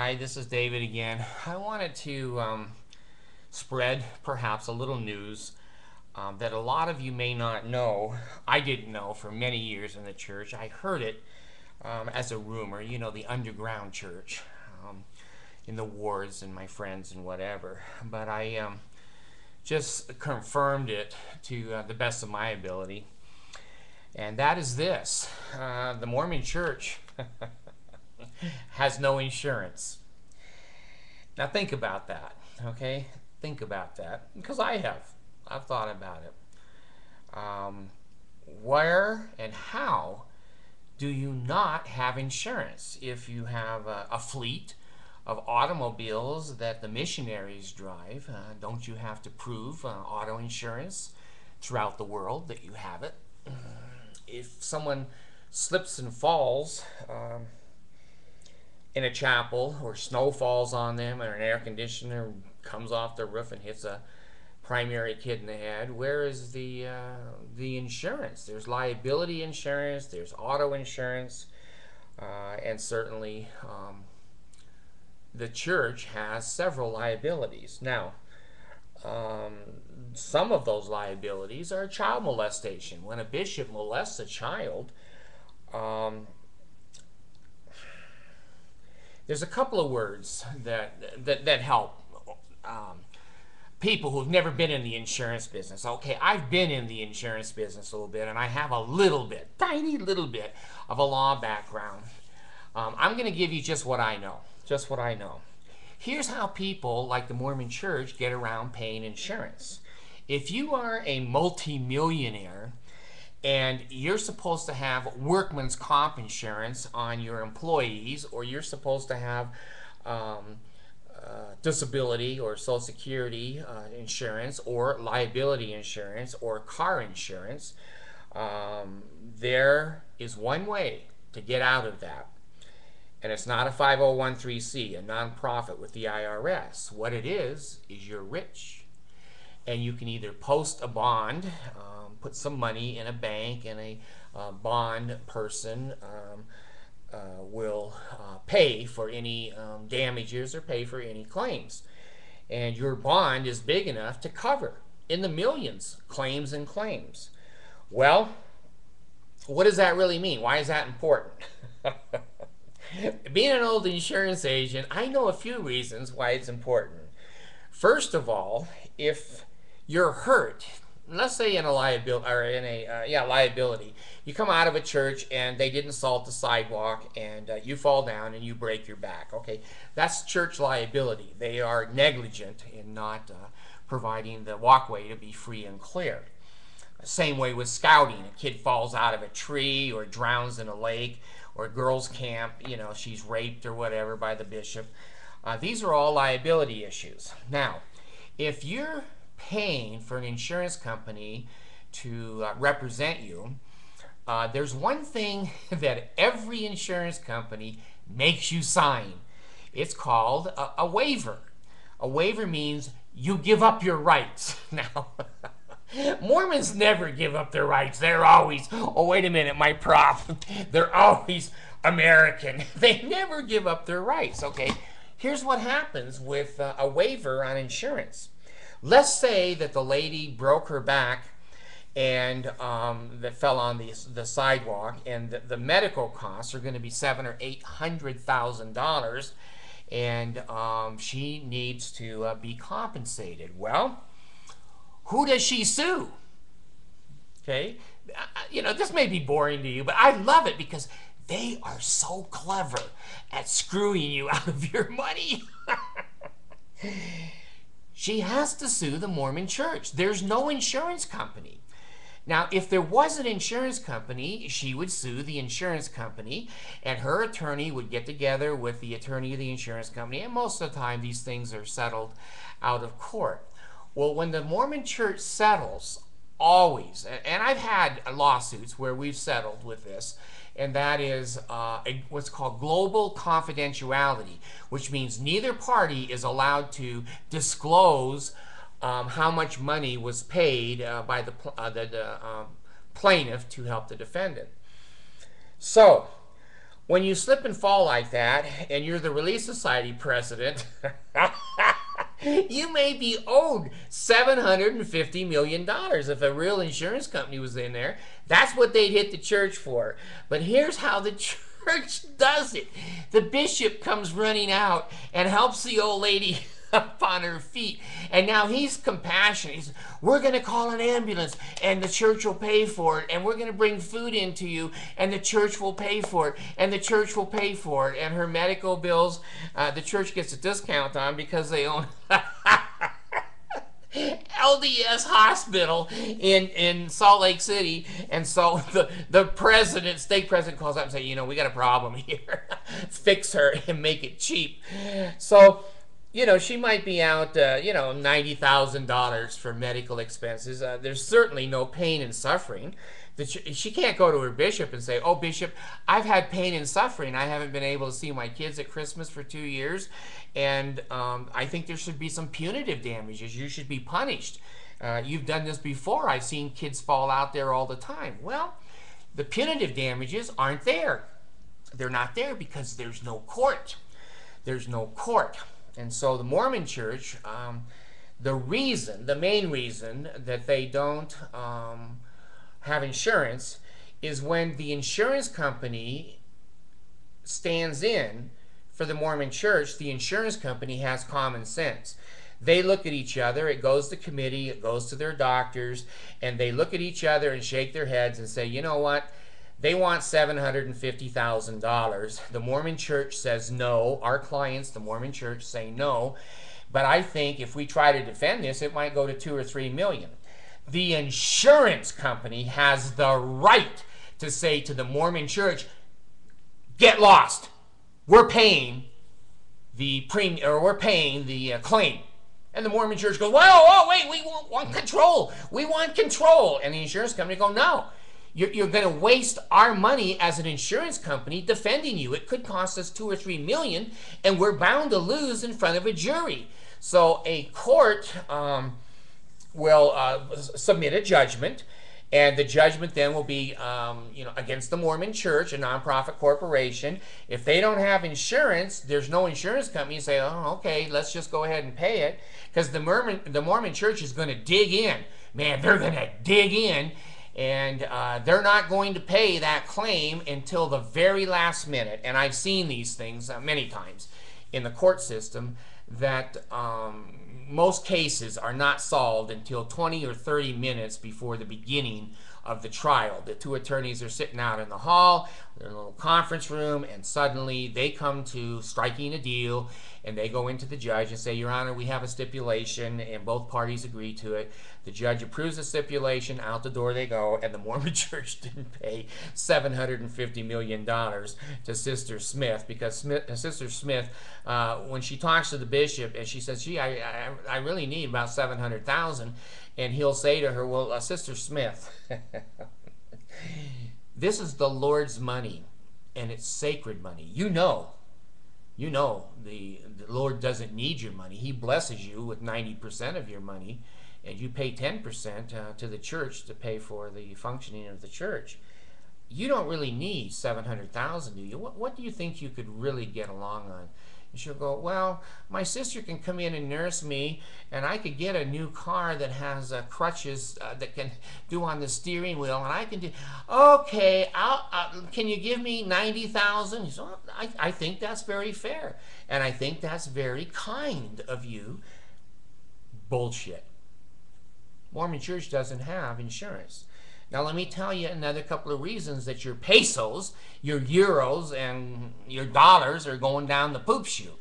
Hi, this is David again. I wanted to spread perhaps a little news that a lot of you may not know. I didn't know for many years in the church. I heard it as a rumor, the underground church in the wards and my friends and whatever. But I just confirmed it to the best of my ability. And that is this the Mormon church has no insurance. Now think about that, okay? Think about that, because I have. I've thought about it. Where and how do you not have insurance if you have a fleet of automobiles that the missionaries drive? Don't you have to prove auto insurance throughout the world that you have it? If someone slips and falls in a chapel, or snow falls on them, or an air conditioner comes off the roof and hits a primary kid in the head, where is the insurance? There's liability insurance, there's auto insurance, and certainly the church has several liabilities. Now, some of those liabilities are child molestation. When a bishop molests a child, there's a couple of words that help people who've never been in the insurance business. Okay, I've been in the insurance business a little bit, and I have a little bit, tiny little bit of a law background. I'm going to give you just what I know. Just what I know. Here's how people like the Mormon Church get around paying insurance. If you are a multimillionaire and you're supposed to have workman's comp insurance on your employees, or you're supposed to have disability or Social Security insurance, or liability insurance, or car insurance, there is one way to get out of that. And it's not a 501(c), a nonprofit with the IRS. What it is you're rich. And you can either post a bond, put some money in a bank, and a bond person will pay for any damages or pay for any claims. And your bond is big enough to cover, in the millions, claims and claims. Well, what does that really mean? Why is that important? Being an old insurance agent, I know a few reasons why it's important. First of all, if you're hurt, let's say in a liability, or in a liability, you come out of a church and they didn't salt the sidewalk, and you fall down and you break your back. Okay, that's church liability. They are negligent in not providing the walkway to be free and clear. Same way with scouting. A kid falls out of a tree or drowns in a lake, or a girls' camp, she's raped or whatever by the bishop. These are all liability issues. Now, if you're paying for an insurance company to represent you, there's one thing that every insurance company makes you sign. It's called a waiver. A waiver means you give up your rights. Now, Mormons never give up their rights. They're always, oh, wait a minute, my prop. They're always American. They never give up their rights, okay? Here's what happens with a waiver on insurance. Let's say that the lady broke her back and that fell on the sidewalk, and the medical costs are going to be $700,000 or $800,000, and she needs to be compensated. Well, who does she sue? Okay, this may be boring to you, but I love it because they are so clever at screwing you out of your money. She has to sue the Mormon Church. There's no insurance company. Now, if there was an insurance company, she would sue the insurance company, and her attorney would get together with the attorney of the insurance company, and most of the time these things are settled out of court. Well, when the Mormon Church settles, always, and I've had lawsuits where we've settled with this, and that is what's called global confidentiality, which means neither party is allowed to disclose how much money was paid by the plaintiff to help the defendant. So, When you slip and fall like that, and you're the Relief Society president, you may be owed $750 million. If a real insurance company was in there, that's what they'd hit the church for. But here's how the church does it. The bishop comes running out and helps the old lady up on her feet. And now he's compassionate. He's, we're going to call an ambulance and the church will pay for it. And we're going to bring food into you and the church will pay for it. And the church will pay for it. And her medical bills, the church gets a discount on because they own LDS hospital in Salt Lake City. And so the president, state president, calls up and says, you know, we got a problem here. Fix her and make it cheap. So, you know, she might be out, you know, $90,000 for medical expenses. There's certainly no pain and suffering. She can't go to her bishop and say, oh, bishop, I've had pain and suffering. I haven't been able to see my kids at Christmas for 2 years, and I think there should be some punitive damages. You should be punished. You've done this before. I've seen kids fall out there all the time. Well, the punitive damages aren't there. They're not there because there's no court. There's no court. And so the Mormon church, the main reason that they don't have insurance is when the insurance company stands in for the Mormon church, the insurance company has common sense. They look at each other, it goes to committee, it goes to their doctors, and they look at each other and shake their heads and say, you know what? They want $750,000. The Mormon church says no. Our clients, the Mormon church, say no. But I think if we try to defend this, it might go to 2 or 3 million. The insurance company has the right to say to the Mormon church, get lost. We're paying the premium, or we're paying the claim. And the Mormon church goes, whoa, wait, we want control. We want control. And the insurance company goes, no. You're going to waste our money as an insurance company defending you. It could cost us 2 or 3 million, and we're bound to lose in front of a jury. So a court will submit a judgment, and the judgment then will be against the Mormon church, a nonprofit corporation. If they don't have insurance, there's no insurance company. You say, oh, okay, let's just go ahead and pay it, because the Mormon church is going to dig in. Man, they're going to dig in. And they're not going to pay that claim until the very last minute. And I've seen these things many times in the court system, that most cases are not solved until 20 or 30 minutes before the beginning of the trial. The two attorneys are sitting out in the hall, they're in a little conference room, and suddenly they come to striking a deal, and they go into the judge and say, Your Honor, we have a stipulation, and both parties agree to it. The judge approves the stipulation, out the door they go, and the Mormon church didn't pay $750 million to Sister Smith, because Sister Smith, when she talks to the bishop, and she says, gee, I really need about $700,000, and he'll say to her, well, Sister Smith, this is the Lord's money, and it's sacred money. You know the Lord doesn't need your money. He blesses you with 90% of your money, and you pay 10% to the church to pay for the functioning of the church. You don't really need $700,000, do you? What do you think you could really get along on? And she'll go, well, my sister can come in and nurse me, and I could get a new car that has crutches that can do on the steering wheel, and I can do, okay, can you give me $90,000? He said, well, I think that's very fair, and I think that's very kind of you. Bullshit. Mormon church doesn't have insurance. Now let me tell you another couple of reasons that your pesos, your euros, and your dollars are going down the poop chute.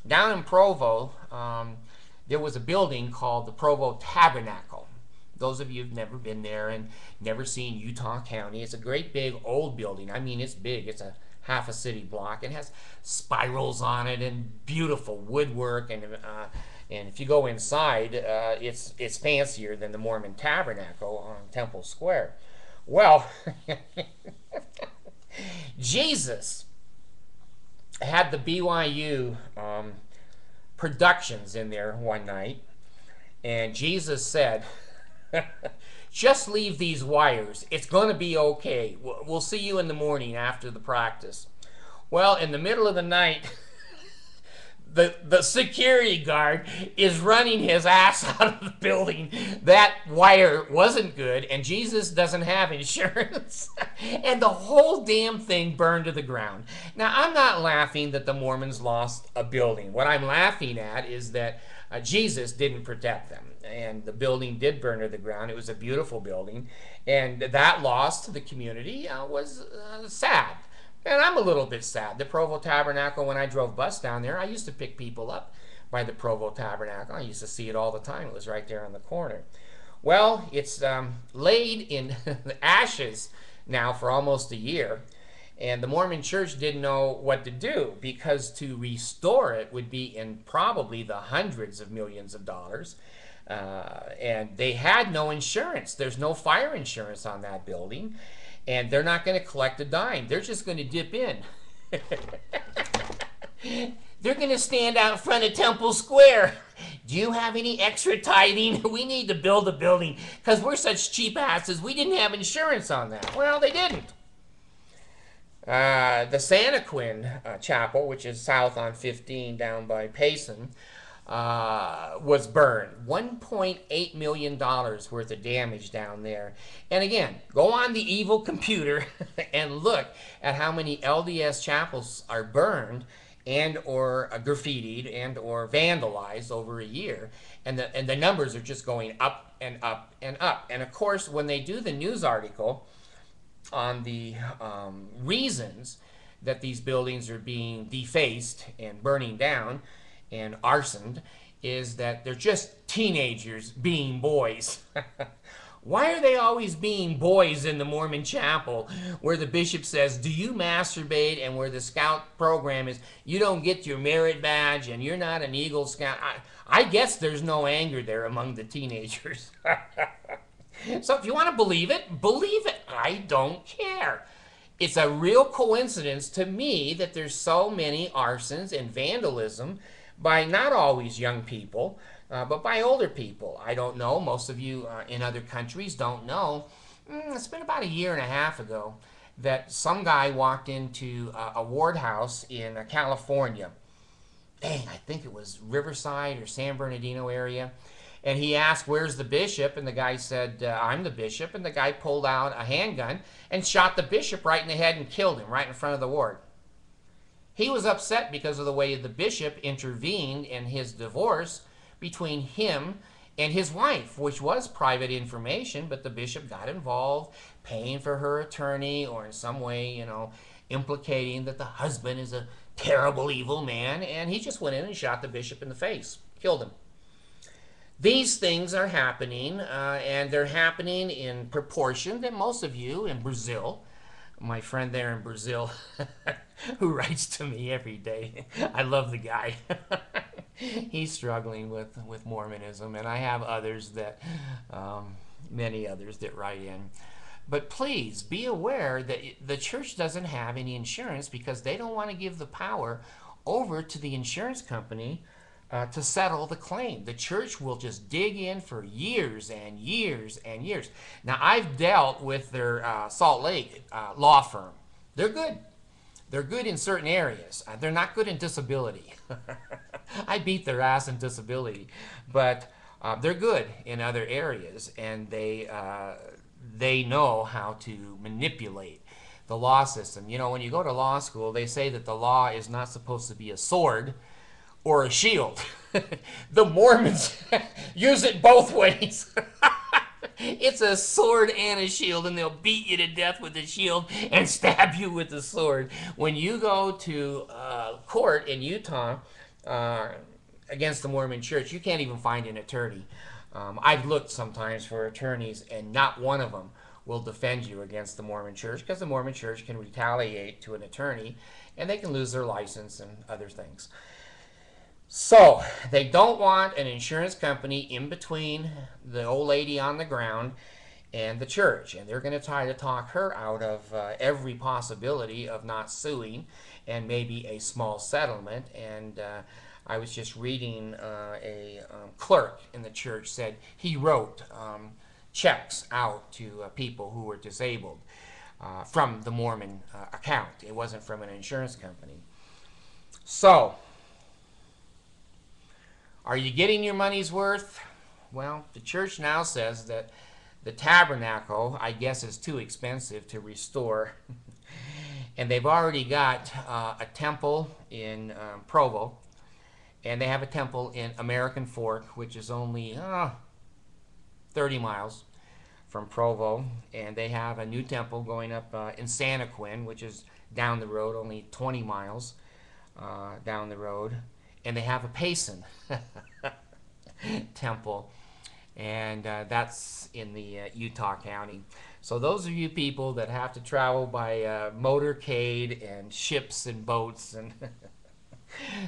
Down in Provo, there was a building called the Provo Tabernacle. Those of you who've never been there and never seen Utah County, it's a great big old building. I mean, it's big. It's a half a city block. It has spirals on it and beautiful woodwork, and if you go inside, it's fancier than the Mormon Tabernacle on Temple Square. Well, Jesus had the BYU productions in there one night, and Jesus said, just leave these wires. It's going to be okay. We'll see you in the morning after the practice. Well, in the middle of the night, the security guard is running his ass out of the building. That wire wasn't good, and Jesus doesn't have insurance. And the whole damn thing burned to the ground. Now, I'm not laughing that the Mormons lost a building. What I'm laughing at is that Jesus didn't protect them, and the building did burn to the ground. It was a beautiful building, and that loss to the community was sad. And I'm a little bit sad. The Provo Tabernacle, when I drove bus down there, I used to pick people up by the Provo Tabernacle. I used to see it all the time. It was right there on the corner. Well, it's laid in the ashes now for almost a year. And the Mormon Church didn't know what to do, because to restore it would be in probably the hundreds of millions of dollars. And they had no insurance. There's no fire insurance on that building. And they're not going to collect a dime. They're just going to dip in. They're going to stand out in front of Temple Square. Do you have any extra tithing? We need to build a building because we're such cheap asses. We didn't have insurance on that. Well, they didn't. The Santaquin Chapel, which is south on 15 down by Payson, was burned. $1.8 million worth of damage down there. And again, go on the evil computer and look at how many LDS chapels are burned and or graffitied and or vandalized over a year. And the numbers are just going up and up and up. And of course, when they do the news article on the reasons that these buildings are being defaced and burning down and arsoned, is that they're just teenagers being boys. Why are they always being boys in the Mormon chapel where the bishop says, do you masturbate, and where the scout program is, you don't get your merit badge and you're not an Eagle Scout? I guess there's no anger there among the teenagers. So if you want to believe it, believe it. I don't care. It's a real coincidence to me that there's so many arsons and vandalism by not always young people, but by older people. I don't know. Most of you in other countries don't know. It's been about a year and a half ago that some guy walked into a ward house in California. Dang, I think it was Riverside or San Bernardino area. And he asked, where's the bishop? And the guy said, I'm the bishop. And the guy pulled out a handgun and shot the bishop right in the head and killed him right in front of the ward. He was upset because of the way the bishop intervened in his divorce between him and his wife, which was private information, but the bishop got involved, paying for her attorney, or in some way, you know, implicating that the husband is a terrible, evil man, and he just went in and shot the bishop in the face, killed him. These things are happening, and they're happening in proportion that most of you in Brazil, my friend there in Brazil, who writes to me every day. I love the guy. He's struggling with Mormonism, and I have others that, many others that write in. But please be aware that the church doesn't have any insurance because they don't want to give the power over to the insurance company to settle the claim. The church will just dig in for years and years and years. Now, I've dealt with their Salt Lake law firm. They're good. They're good in certain areas. They're not good in disability. I beat their ass in disability. But they're good in other areas, and they know how to manipulate the law system. You know, when you go to law school, they say that the law is not supposed to be a sword or a shield. The Mormons use it both ways. It's a sword and a shield, and they'll beat you to death with the shield and stab you with the sword. When you go to court in Utah against the Mormon Church, you can't even find an attorney. I've looked sometimes for attorneys, and not one of them will defend you against the Mormon Church, because the Mormon Church can retaliate to an attorney, and they can lose their license and other things. So they don't want an insurance company in between the old lady on the ground and the church, and they're going to try to talk her out of every possibility of not suing and maybe a small settlement. And I was just reading a clerk in the church said he wrote checks out to people who were disabled. from the Mormon account. It wasn't from an insurance company. So, are you getting your money's worth? Well, the church now says that the tabernacle, I guess, is too expensive to restore. And they've already got a temple in Provo, and they have a temple in American Fork, which is only 30 miles from Provo. And they have a new temple going up in Santa Quin, which is down the road, only 20 miles down the road. And they have a Payson temple, and that's in the Utah County. So those of you people that have to travel by motorcade and ships and boats and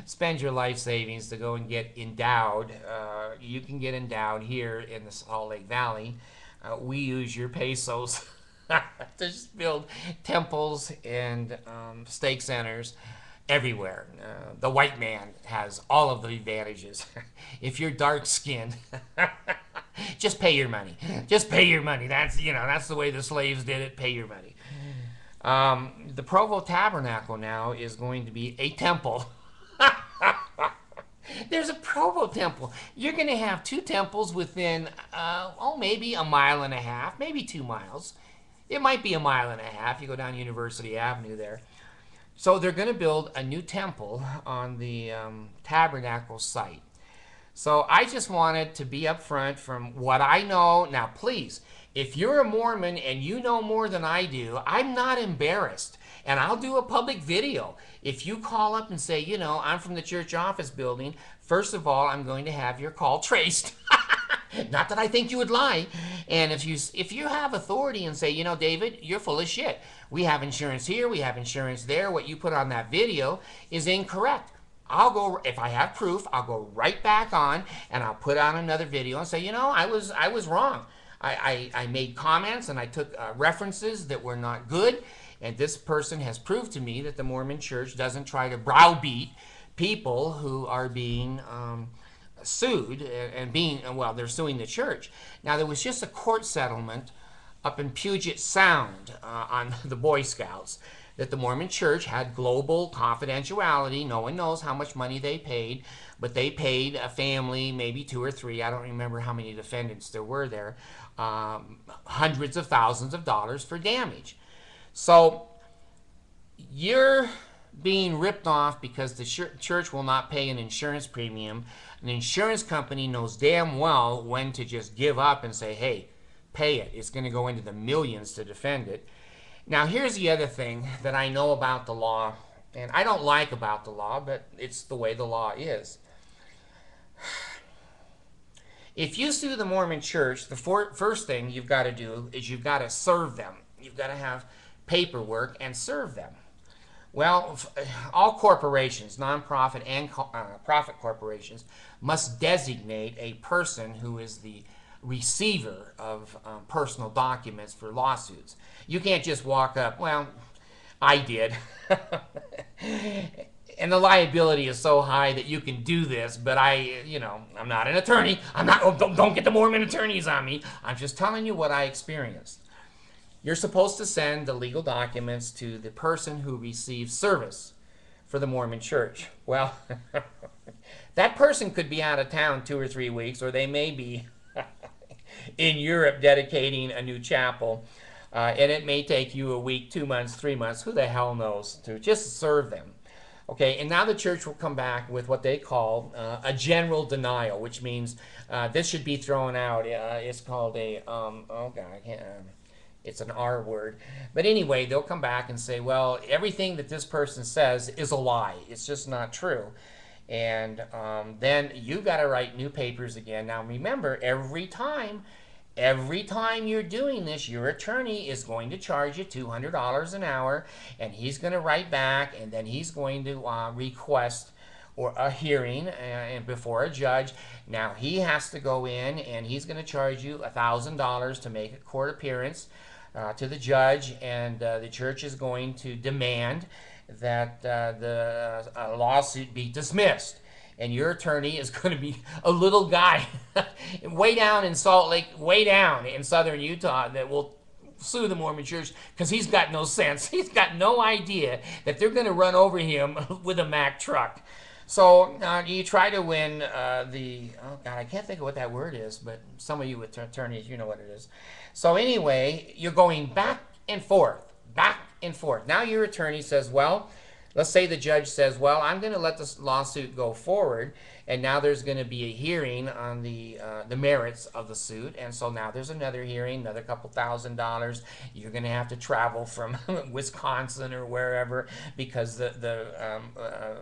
spend your life savings to go and get endowed, you can get endowed here in the Salt Lake Valley. We use your pesos to just build temples and stake centers everywhere. The white man has all of the advantages. If you're dark skinned, just pay your money. Just pay your money. That's the way the slaves did it. Pay your money. The Provo Tabernacle now is going to be a temple. There's a Provo temple. You're going to have two temples within, maybe a mile and a half, maybe 2 miles. It might be a mile and a half. You go down University Avenue there. So they're going to build a new temple on the tabernacle site. So I just wanted to be upfront from what I know. Now, please, if you're a Mormon and you know more than I do, I'm not embarrassed. And I'll do a public video. If you call up and say, I'm from the church office building, first of all, I'm going to have your call traced. Not that I think you would lie. And if you have authority and say, David, you're full of shit. We have insurance here, we have insurance there. What you put on that video is incorrect. If I have proof, I'll go right back on and I'll put on another video and say, I was wrong. I made comments and I took references that were not good. And this person has proved to me that the Mormon church doesn't try to browbeat people who are being sued and they're suing the church. Now, there was just a court settlement up in Puget Sound on the Boy Scouts that the Mormon church had global confidentiality. No one knows how much money they paid, but they paid a family, maybe 2 or 3, I don't remember how many defendants there were there, hundreds of thousands of dollars for damage. So you're being ripped off because the church will not pay an insurance premium. An insurance company knows damn well when to just give up and say, hey, pay it. It's going to go into the millions to defend it. Now, here's the other thing that I know about the law, and I don't like about the law, but it's the way the law is. If you sue the Mormon church, the first thing you've got to do is you've got to serve them. You've got to have paperwork and serve them. Well, all corporations, nonprofit and profit corporations, must designate a person who is the receiver of personal documents for lawsuits. You can't just walk up, well, I did. And the liability is so high that you can do this, but I'm not an attorney. Don't get the Mormon attorneys on me. I'm just telling you what I experienced. You're supposed to send the legal documents to the person who receives service for the Mormon church. Well, that person could be out of town 2 or 3 weeks, or they may be in Europe dedicating a new chapel, and it may take you a week, 2 months, 3 months, who the hell knows, to just serve them. Okay, and now the church will come back with what they call a general denial, which means this should be thrown out. It's called a, it's an R word. But anyway, they'll come back and say, well, everything that this person says is a lie. It's just not true. And then you got to write new papers again. Now remember, every time you're doing this, your attorney is going to charge you $200 an hour, and he's going to write back, and then he's going to request or a hearing and before a judge. Now he has to go in, and he's going to charge you $1,000 to make a court appearance to the judge, and the church is going to demand that the lawsuit be dismissed. And your attorney is going to be a little guy way down in Salt Lake, way down in southern Utah, that will sue the Mormon church because he's got no sense. He's got no idea that they're going to run over him with a Mack truck. So you try to win oh God, I can't think of what that word is, but some of you with attorneys, you know what it is. So anyway, you're going back and forth, back and forth. Now your attorney says, well, let's say the judge says, well, I'm going to let this lawsuit go forward, and now there's going to be a hearing on the merits of the suit, and so now there's another hearing, another couple $1,000s. You're going to have to travel from Wisconsin or wherever because the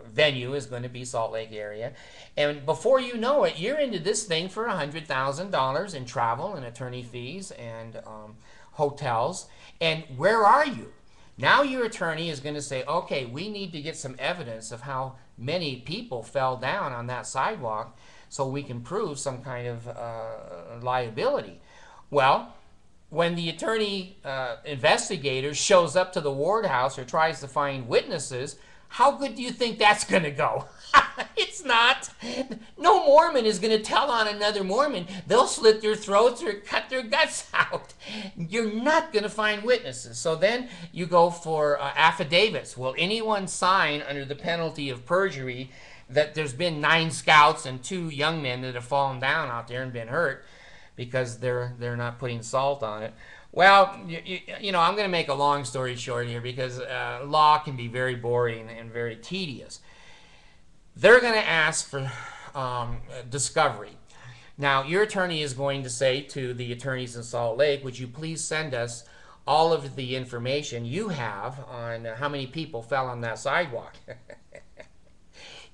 venue is going to be Salt Lake area. And before you know it, you're into this thing for $100,000 in travel and attorney fees and hotels. And where are you? Now your attorney is going to say, okay, we need to get some evidence of how many people fell down on that sidewalk so we can prove some kind of liability. Well, when the attorney investigator shows up to the ward house or tries to find witnesses, how good do you think that's going to go? It's not. No Mormon is going to tell on another Mormon. They'll slit their throats or cut their guts out. You're not going to find witnesses. So then you go for affidavits. Will anyone sign under the penalty of perjury that there's been 9 scouts and 2 young men that have fallen down out there and been hurt because they're not putting salt on it? Well, you know, I'm going to make a long story short here because law can be very boring and very tedious. They're going to ask for discovery. Now, your attorney is going to say to the attorneys in Salt Lake, would you please send us all of the information you have on how many people fell on that sidewalk?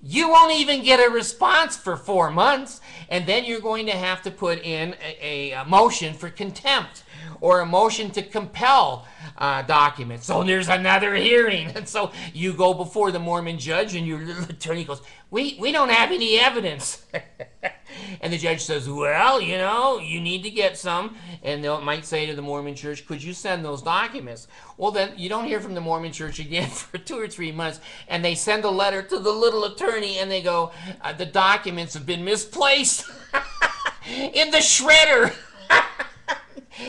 You won't even get a response for 4 months, and then you're going to have to put in a motion for contempt or a motion to compel documents. So there's another hearing. And so you go before the Mormon judge, and your little attorney goes, we don't have any evidence. And the judge says, well, you know, you need to get some. And they might say to the Mormon church, could you send those documents? Well, then you don't hear from the Mormon church again for 2 or 3 months. And they send a letter to the little attorney, and they go, the documents have been misplaced in the shredder.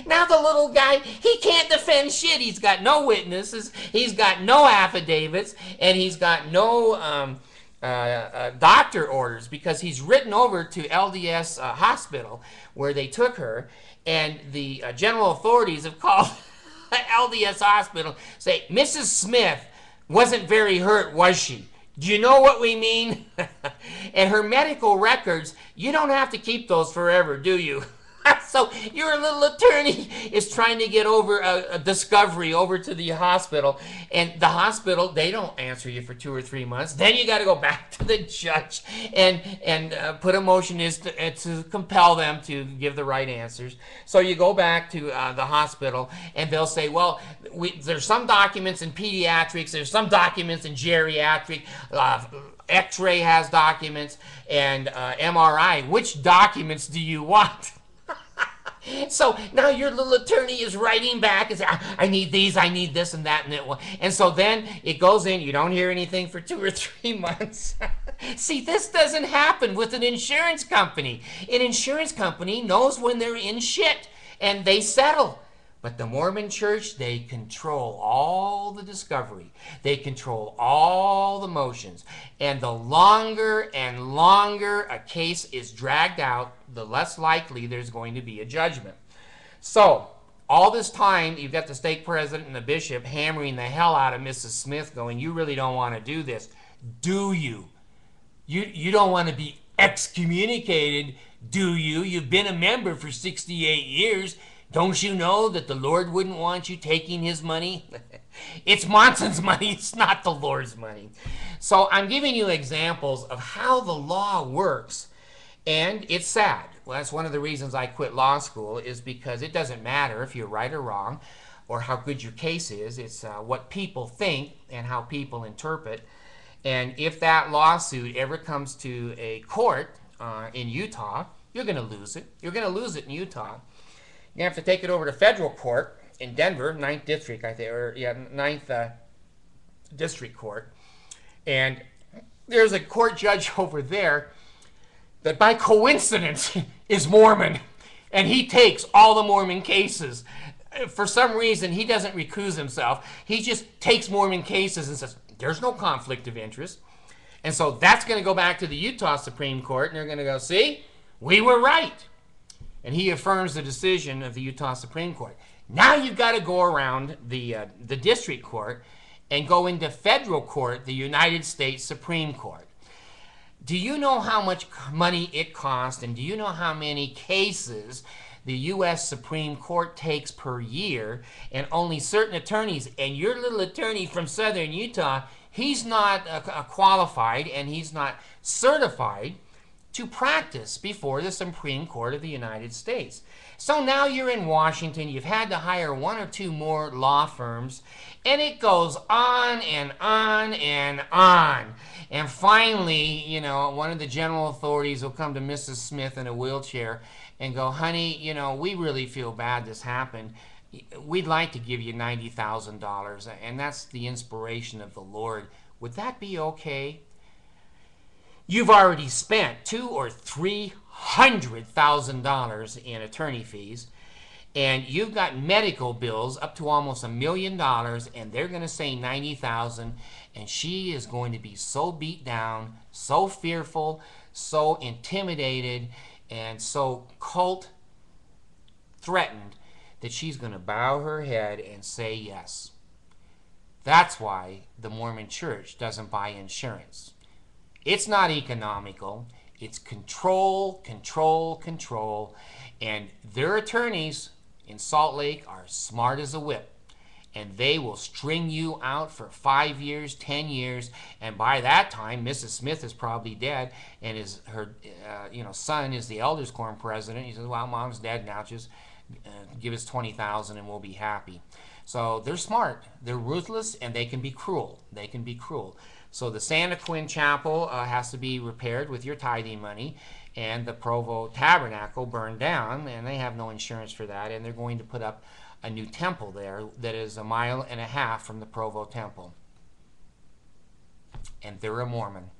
Now the little guy, he can't defend shit. He's got no witnesses, he's got no affidavits, and he's got no doctor orders because he's written over to LDS hospital where they took her, and the general authorities have called LDS hospital, say, Mrs. Smith wasn't very hurt, was she? Do you know what we mean? And her medical records, you don't have to keep those forever, do you? So your little attorney is trying to get over a discovery over to the hospital, and the hospital, they don't answer you for 2 or 3 months. Then you got to go back to the judge and put a motion to compel them to give the right answers. So you go back to the hospital, and they'll say, well, there's some documents in pediatrics, there's some documents in geriatric, X-ray has documents, and MRI. Which documents do you want? So now your little attorney is writing back and saying, I need these, I need this and that and that one. And so then it goes in, you don't hear anything for 2 or 3 months. See, this doesn't happen with an insurance company. An insurance company knows when they're in shit and they settle. But the Mormon church, they control all the discovery. They control all the motions. And the longer and longer a case is dragged out, the less likely there's going to be a judgment. So, all this time, you've got the stake president and the bishop hammering the hell out of Mrs. Smith going, you really don't want to do this, do you? You don't want to be excommunicated, do you? You've been a member for 68 years. Don't you know that the Lord wouldn't want you taking his money? It's Monson's money, it's not the Lord's money. So I'm giving you examples of how the law works, and it's sad. Well, that's one of the reasons I quit law school, is because it doesn't matter if you're right or wrong or how good your case is. It's what people think and how people interpret. And if that lawsuit ever comes to a court in Utah, you're going to lose it. You're going to lose it in Utah. You have to take it over to federal court in Denver, 9th District, I think, or yeah, 9th District Court. And there's a court judge over there that by coincidence is Mormon. And he takes all the Mormon cases. for some reason, he doesn't recuse himself. He just takes Mormon cases and says, there's no conflict of interest. And so that's going to go back to the Utah Supreme Court, and they're going to go, see, we were right. And he affirms the decision of the Utah Supreme Court. Now you've got to go around the district court and go into federal court, the United States Supreme Court. Do you know how much money it costs, and do you know how many cases the U.S. Supreme Court takes per year, and only certain attorneys, and your little attorney from southern Utah, he's not qualified and he's not certified to practice before the Supreme Court of the United States. So now you're in Washington, you've had to hire one or two more law firms, and it goes on and on and on. And finally, you know, one of the general authorities will come to Mrs. Smith in a wheelchair and go, honey, you know, we really feel bad this happened. We'd like to give you $90,000, and that's the inspiration of the Lord. Would that be okay? You've already spent $200,000 or $300,000 in attorney fees, and you've got medical bills up to almost $1 million, and they're going to say $90,000, and she is going to be so beat down, so fearful, so intimidated, and so cult threatened that she's going to bow her head and say yes. That's why the Mormon Church doesn't buy insurance. It's not economical. It's control, control, control. And their attorneys in Salt Lake are smart as a whip. And they will string you out for 5 years, 10 years. And by that time, Mrs. Smith is probably dead. And her son is the Elders Quorum president. He says, well, Mom's dead now. Just give us $20,000 and we'll be happy. So they're smart. They're ruthless, and they can be cruel. They can be cruel. So the Santa Quinn Chapel has to be repaired with your tithing money, and the Provo Tabernacle burned down, and they have no insurance for that, and they're going to put up a new temple there that is 1.5 miles from the Provo Temple. And they're a Mormon.